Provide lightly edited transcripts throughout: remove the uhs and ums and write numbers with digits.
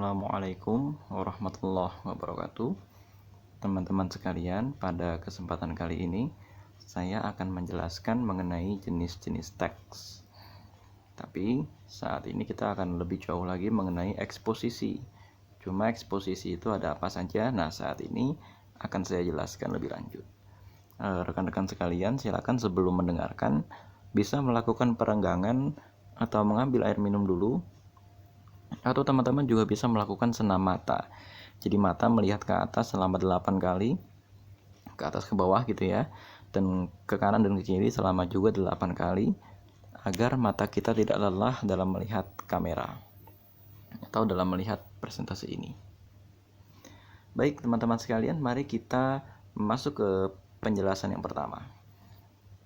Assalamualaikum warahmatullahi wabarakatuh. Teman-teman sekalian, pada kesempatan kali ini saya akan menjelaskan mengenai jenis-jenis teks. Tapi saat ini kita akan lebih jauh lagi mengenai eksposisi. Cuma eksposisi itu ada apa saja? Nah, saat ini akan saya jelaskan lebih lanjut. Rekan-rekan sekalian, silakan sebelum mendengarkan bisa melakukan perenggangan atau mengambil air minum dulu, atau teman-teman juga bisa melakukan senam mata. Jadi mata melihat ke atas selama 8 kali, ke atas ke bawah gitu ya, dan ke kanan dan ke kiri selama juga 8 kali, agar mata kita tidak lelah dalam melihat kamera atau dalam melihat presentasi ini. Baik teman-teman sekalian, mari kita masuk ke penjelasan yang pertama.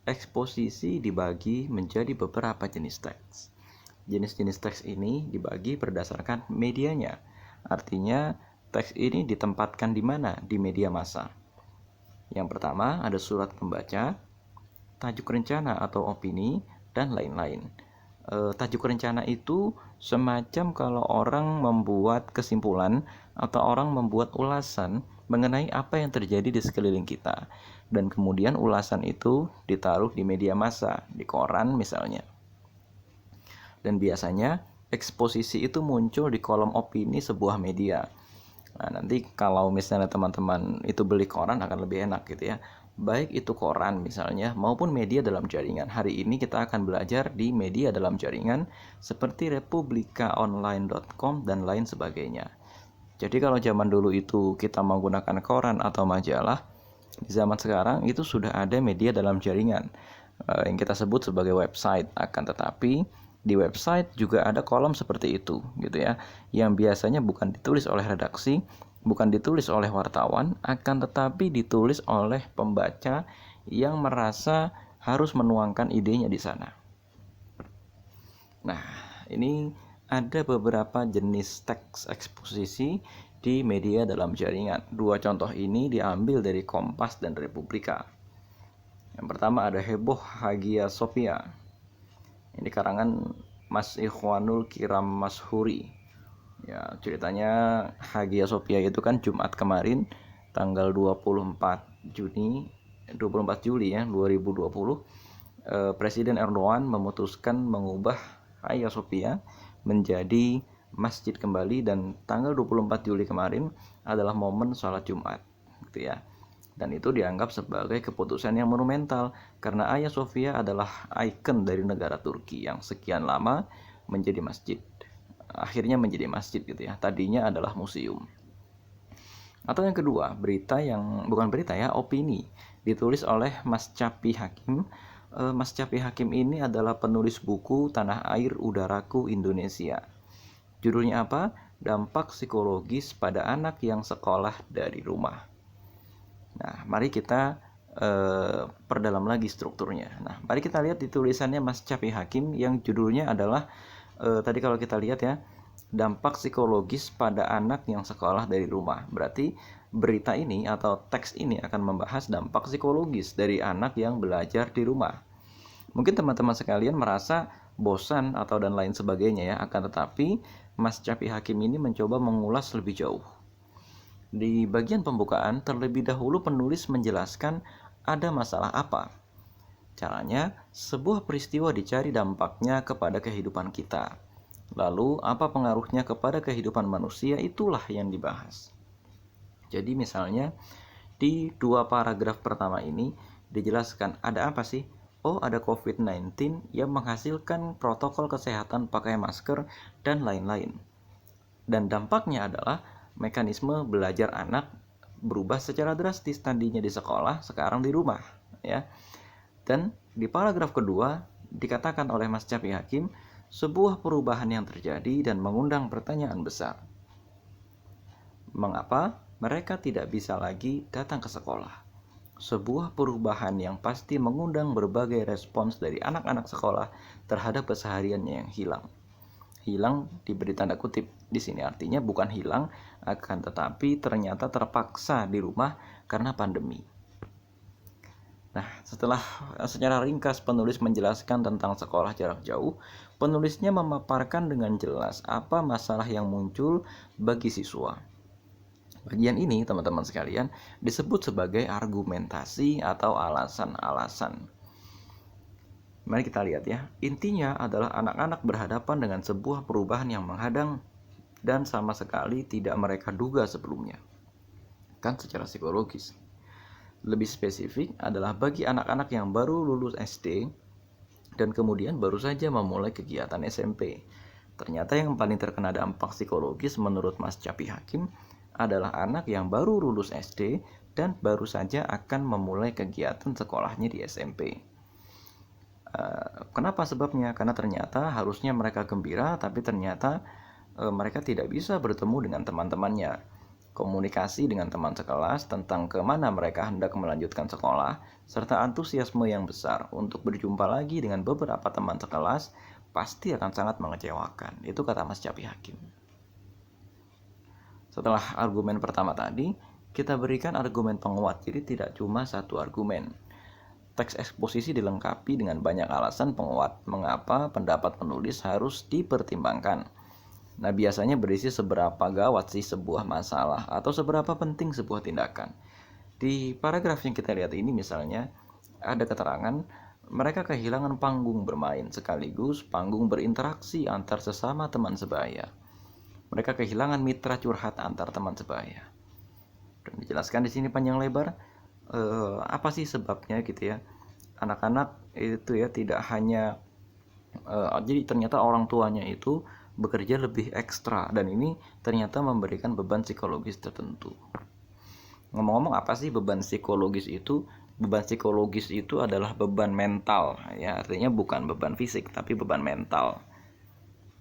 Eksposisi dibagi menjadi beberapa jenis teks. Jenis-jenis teks ini dibagi berdasarkan medianya. Artinya, teks ini ditempatkan di mana? Di media massa. Yang pertama ada surat pembaca, tajuk rencana atau opini, dan lain-lain. Tajuk rencana itu semacam kalau orang membuat kesimpulan atau orang membuat ulasan mengenai apa yang terjadi di sekeliling kita. Dan kemudian ulasan itu ditaruh di media massa, di koran misalnya. Dan biasanya eksposisi itu muncul di kolom opini sebuah media. Nah, nanti kalau misalnya teman-teman itu beli koran akan lebih enak gitu ya. Baik itu koran misalnya maupun media dalam jaringan. Hari ini kita akan belajar di media dalam jaringan seperti republikaonline.com dan lain sebagainya. Jadi kalau zaman dulu itu kita menggunakan koran atau majalah, di zaman sekarang itu sudah ada media dalam jaringan yang kita sebut sebagai website. Akan tetapi di website juga ada kolom seperti itu gitu ya, yang biasanya bukan ditulis oleh redaksi, bukan ditulis oleh wartawan, akan tetapi ditulis oleh pembaca yang merasa harus menuangkan idenya di sana. Nah, ini ada beberapa jenis teks eksposisi di media dalam jaringan. Dua contoh ini diambil dari Kompas dan Republika. Yang pertama ada Heboh Hagia Sophia. Ini karangan Mas Ikhwanul Kiram Mashuri. Ya, ceritanya Hagia Sophia itu kan Jumat kemarin tanggal 24 Juli ya 2020, Presiden Erdogan memutuskan mengubah Hagia Sophia menjadi masjid kembali, dan tanggal 24 Juli kemarin adalah momen sholat Jumat gitu ya. Dan itu dianggap sebagai keputusan yang monumental karena Hagia Sophia adalah ikon dari negara Turki yang sekian lama menjadi masjid. Akhirnya menjadi masjid gitu ya. Tadinya adalah museum. Atau yang kedua, berita yang bukan berita ya, opini ditulis oleh Mas Capi Hakim. Mas Capi Hakim ini adalah penulis buku Tanah Air Udaraku Indonesia. Judulnya apa? Dampak psikologis pada anak yang sekolah dari rumah. Nah, mari kita perdalam lagi strukturnya. Nah, mari kita lihat di tulisannya Mas Capi Hakim yang judulnya adalah tadi kalau kita lihat ya, dampak psikologis pada anak yang sekolah dari rumah. Berarti berita ini atau teks ini akan membahas dampak psikologis dari anak yang belajar di rumah. Mungkin teman-teman sekalian merasa bosan atau dan lain sebagainya ya, akan tetapi Mas Capi Hakim ini mencoba mengulas lebih jauh. Di bagian pembukaan, terlebih dahulu penulis menjelaskan ada masalah apa. Caranya, sebuah peristiwa dicari dampaknya kepada kehidupan kita. Lalu, apa pengaruhnya kepada kehidupan manusia, itulah yang dibahas. Jadi misalnya, di 2 paragraf pertama ini dijelaskan ada apa sih? Oh, ada COVID-19 yang menghasilkan protokol kesehatan pakai masker dan lain-lain. Dan dampaknya adalah mekanisme belajar anak berubah secara drastis, tadinya di sekolah, sekarang di rumah ya. Dan di paragraf kedua dikatakan oleh Mas Capi Hakim, sebuah perubahan yang terjadi dan mengundang pertanyaan besar. Mengapa mereka tidak bisa lagi datang ke sekolah? Sebuah perubahan yang pasti mengundang berbagai respons dari anak-anak sekolah terhadap kesehariannya yang hilang. Hilang diberi tanda kutip di sini, artinya bukan hilang, akan tetapi ternyata terpaksa di rumah karena pandemi. Nah, setelah secara ringkas penulis menjelaskan tentang sekolah jarak jauh, penulisnya memaparkan dengan jelas apa masalah yang muncul bagi siswa. Bagian ini, teman-teman sekalian, disebut sebagai argumentasi atau alasan-alasan. Mari kita lihat ya. Intinya adalah anak-anak berhadapan dengan sebuah perubahan yang menghadang dan sama sekali tidak mereka duga sebelumnya. Kan secara psikologis. Lebih spesifik adalah bagi anak-anak yang baru lulus SD dan kemudian baru saja memulai kegiatan SMP. Ternyata yang paling terkena dampak psikologis menurut Mas Capi Hakim adalah anak yang baru lulus SD dan baru saja akan memulai kegiatan sekolahnya di SMP. Kenapa sebabnya? Karena ternyata harusnya mereka gembira, tapi ternyata mereka tidak bisa bertemu dengan teman-temannya. Komunikasi dengan teman sekelas tentang kemana mereka hendak melanjutkan sekolah, serta antusiasme yang besar untuk berjumpa lagi dengan beberapa teman sekelas, pasti akan sangat mengecewakan. Itu kata Mas Capi Hakim. Setelah argumen pertama tadi, kita berikan argumen penguat, jadi tidak cuma satu argumen. Teks eksposisi dilengkapi dengan banyak alasan penguat mengapa pendapat penulis harus dipertimbangkan. Nah, biasanya berisi seberapa gawat sih sebuah masalah atau seberapa penting sebuah tindakan. Di paragraf yang kita lihat ini misalnya ada keterangan mereka kehilangan panggung bermain sekaligus panggung berinteraksi antar sesama teman sebaya. Mereka kehilangan mitra curhat antar teman sebaya. Dan dijelaskan di sini panjang lebar apa sih sebabnya gitu ya. Anak-anak itu ya tidak hanya jadi ternyata orang tuanya itu bekerja lebih ekstra dan ini ternyata memberikan beban psikologis tertentu. Ngomong-ngomong apa sih beban psikologis itu? Beban psikologis itu adalah beban mental ya, artinya bukan beban fisik tapi beban mental.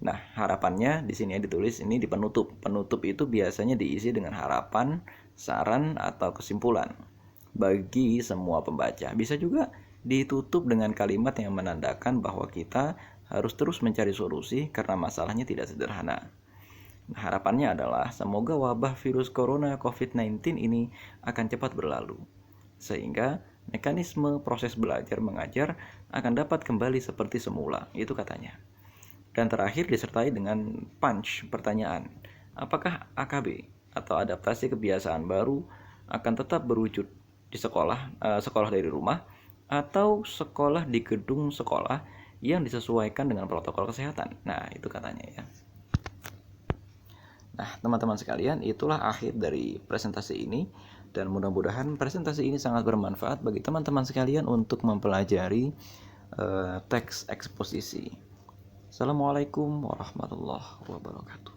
Nah, harapannya di sini ditulis ini di penutup. Penutup itu biasanya diisi dengan harapan, saran atau kesimpulan bagi semua pembaca. Bisa juga ditutup dengan kalimat yang menandakan bahwa kita harus terus mencari solusi karena masalahnya tidak sederhana. Nah, harapannya adalah semoga wabah virus corona COVID-19 ini akan cepat berlalu, sehingga mekanisme proses belajar mengajar akan dapat kembali seperti semula, itu katanya. Dan terakhir disertai dengan punch pertanyaan, apakah AKB atau adaptasi kebiasaan baru akan tetap berwujud di sekolah dari rumah atau sekolah di gedung sekolah yang disesuaikan dengan protokol kesehatan. Nah, itu katanya ya. Nah, teman-teman sekalian, itulah akhir dari presentasi ini dan mudah-mudahan presentasi ini sangat bermanfaat bagi teman-teman sekalian untuk mempelajari teks eksposisi. Assalamualaikum warahmatullahi wabarakatuh.